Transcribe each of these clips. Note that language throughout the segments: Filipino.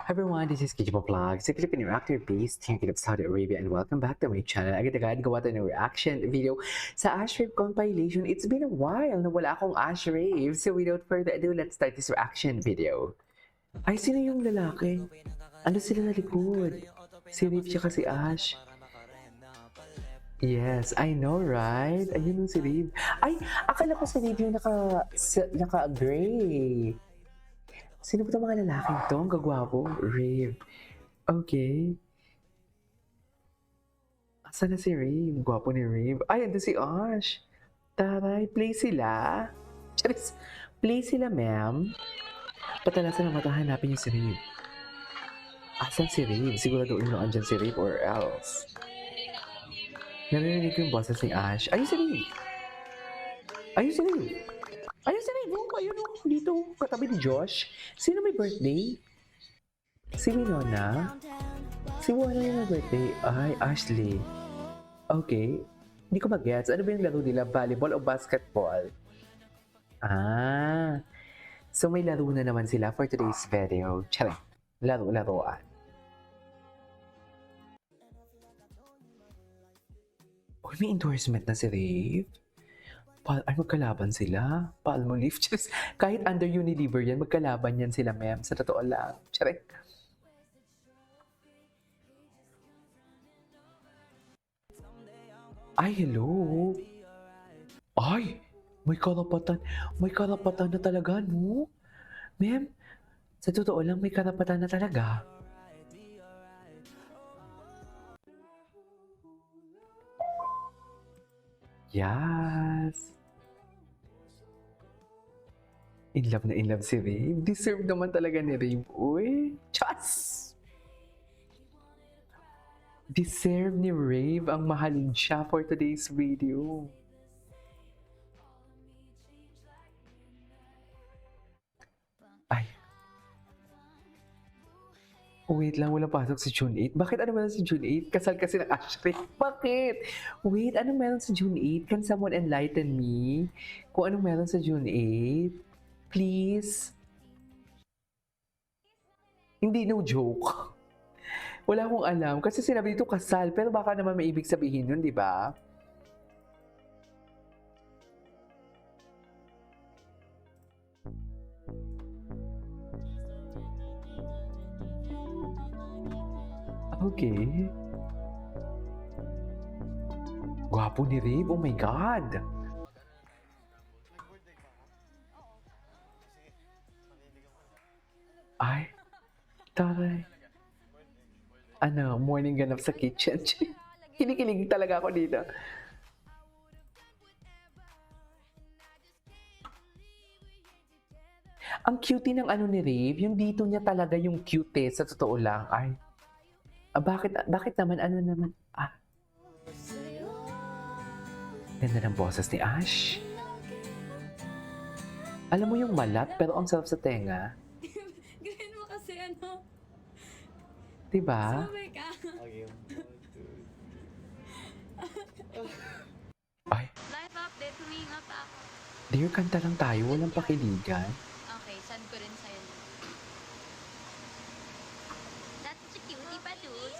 Hi everyone, this is Kijibo Vlogs, a Filipino actor based here in Saudi Arabia, and welcome back to my channel. Agad-agad gawa tayo ng reaction video sa Ash Rave compilation. It's been a while na wala akong Ash Rave, so without further ado, let's start this reaction video. Ay, sino yung lalaki? Ano sila na likod? Si Rave tsaka si Ash. Yes, I know, right? Ayun yung si Rave. Ay, akala ko si Rave yung naka-gray. Sino ba itong mga lalaking to? Ang gagwapo. Rave. Okay. Asan na si Rave? Gwapo ni Rave. Ay, ando si Ash. Taray, play sila. Charis, play sila, ma'am. Patalasan na mata, hanapin yung si Rave. Asan si Rave? Siguraduhin mo andyan si Rave or else. Narinig ko yung boses ni Ash. Ayun si Rave. Ayun si Rave. Ayun si Rave. Oh, ayun oh. Dito, katabi ni Josh. Sino may birthday? Si Winona? Si Winona yung may birthday. Ay, Ashley. Okay. Hindi ko mag-gets. Ano ba yung laro nila? Volleyball o basketball? Ah. So may laro na naman sila for today's video. Charing. Laro-laroan. Uy, may endorsement na si Rave. Ay, magkalaban sila. Palmolive. Just, kahit under Unilever yan, magkalaban yan sila, ma'am. Sa totoo lang. Charing. Ay, hello. Ay, may karapatan. May karapatan na talaga, no? Ma'am, sa totoo lang, may karapatan na talaga. Yes. In love na in love si Rave. Deserve naman talaga ni Rave. Uy, chas! Deserve ni Rave ang mahalin siya for today's video. Ay. Wait lang, walang pasok si June 8. Bakit ano meron si June 8? Kasal kasi ng Ashley. Bakit? Wait, ano meron sa June 8? Can someone enlighten me? Kung ano meron sa June 8? Please? Hindi, no joke. Wala akong alam. Kasi sinabi dito kasal, pero baka naman may ibig sabihin yun, di ba? Okay. Gwapo ni Rave, oh my God! Ay, taray. Ano, morning ganap sa kitchen. Kinikilig talaga ako dito. Ang cutie ng ano ni Rave, yung dito niya talaga yung cute sa totoo lang. Ay, bakit naman, ano naman? Ganda ng boses ni Ash. Alam mo yung malat, pero ang sarap sa tenga. Gawin mo kasi ano. Diba? Sumay ka. Ay, Life update, huminga pa ako. dear, kanta lang tayo, walang pakiligan. Okay, send ko rin sa'yo. That's such a cutie pa, dude.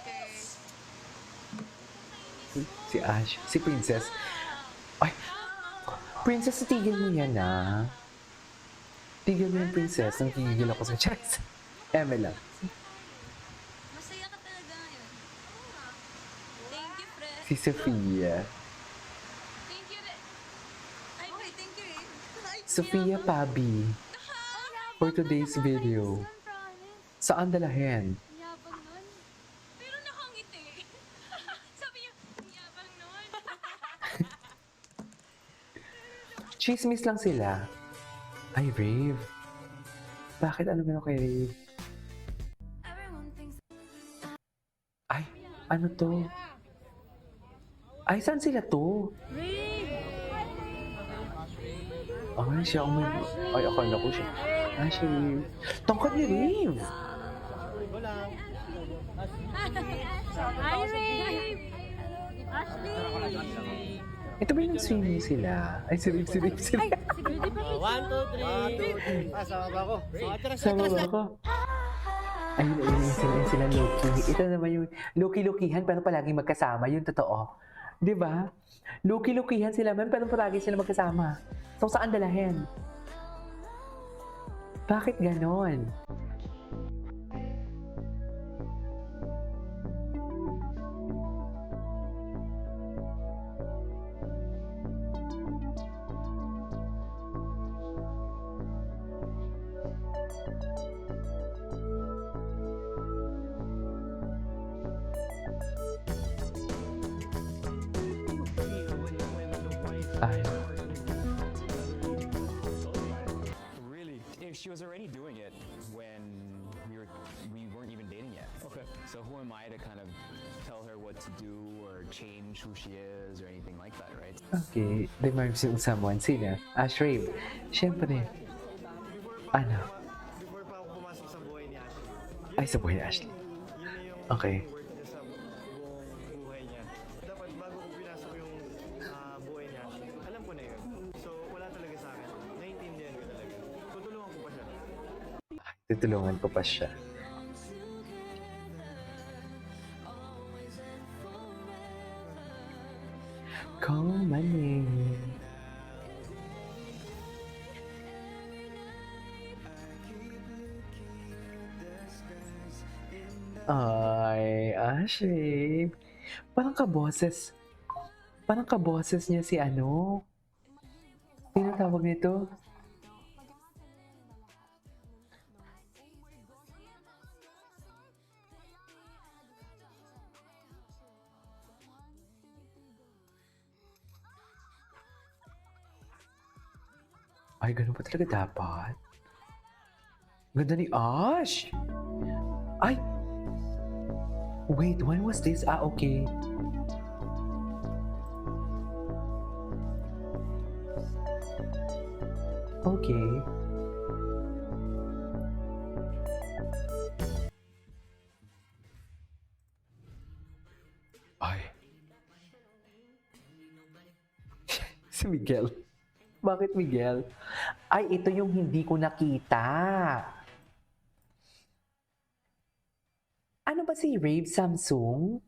Si Ash, si Princess. Ay, Princess, tigil mo yan ah. Tigil mo yung Princess, nang kigigil ako sa chest. Eme lang. Masaya ka talaga ngayon. Thank you, friend. Si Sophia. Thank you, Ren. Ay, okay, thank you, Ren. Sophia Pabi. For today's video. Saan dalahin? Yabang nun. Pero nakangiti. Sabi niya, yabang nun. Chismis lang sila. Ay, Rave. Bakit ano meron kay Rave? Ay, ano to? Ay, saan sila to? Ay, siya ang may... Ay, akala ko siya. Ah, si Rave. Tangkad ni Rave! Hi, Ray! Ashley! Ito ba yung swimming sila? Ay, si Rave, si Rave, si Rave. 1, 2, 3. Sama ba ako? Sama ba ako? Ayun sila Loki. Ito naman yung Loki-Lokihan pero palaging magkasama. Yung totoo. Di ba? Loki-Lokihan sila man pero palagi sila magkasama. So, saan dalahin? Bakit ganon? Ay, Really? She was already doing it when we weren't even dating yet. Okay. So who am I to kind of tell her what to do or change who she is or anything like that, right? okay. Reminds you of someone. Sino? Ashrave. Siyempre. Ano? Before pa ako pumasok sa buhay ni Ashley. Ay, sa buhay ni Ashley. Yun na yung Okay. work niya sa buong buhay niya. Dapat bago ko pinasok yung buhay ni Ashley, alam ko na yun. So, wala talaga sa akin. Naiintindihan ko talaga. Tutulungan ko pa siya. Tutulungan ko pa siya. Call my name. Ay, Ashley. Parang kaboses. Parang kaboses niya si ano. Sino tawag nito? Ay, ganun pa talaga dapat. Ganda ni Ash! Ay! Wait, when was this? Ah, okay. Okay. Ay. Si Miguel. Bakit Miguel? Ay, ito yung hindi ko nakita. Ano ba si Rave Samsung?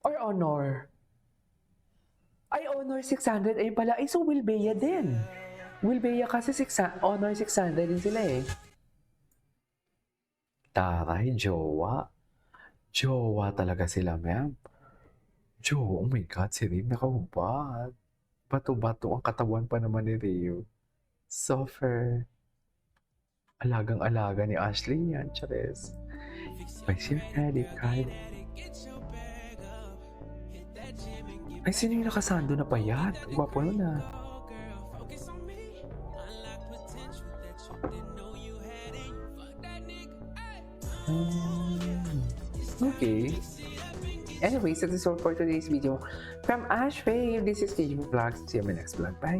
Or Honor? Ay, Honor 600. Ayun pala. Ay, so Wilbea din. Wilbea kasi Honor 600 din sila eh. Taray, jowa. Jowa talaga sila, ma'am. Jo, oh my God, si Rave nakahubad. Bato-bato ang katawan pa naman ni Rave. Suffer. Alagang-alaga ni Ashley yan, Chares. Where's your credit card? Ay, sino yung nakasando na payat? Gwapo nun ah. Okay. Anyways, that is all for today's video. From Ash Wave, this is KG Vlogs. See you in my next vlog. Bye!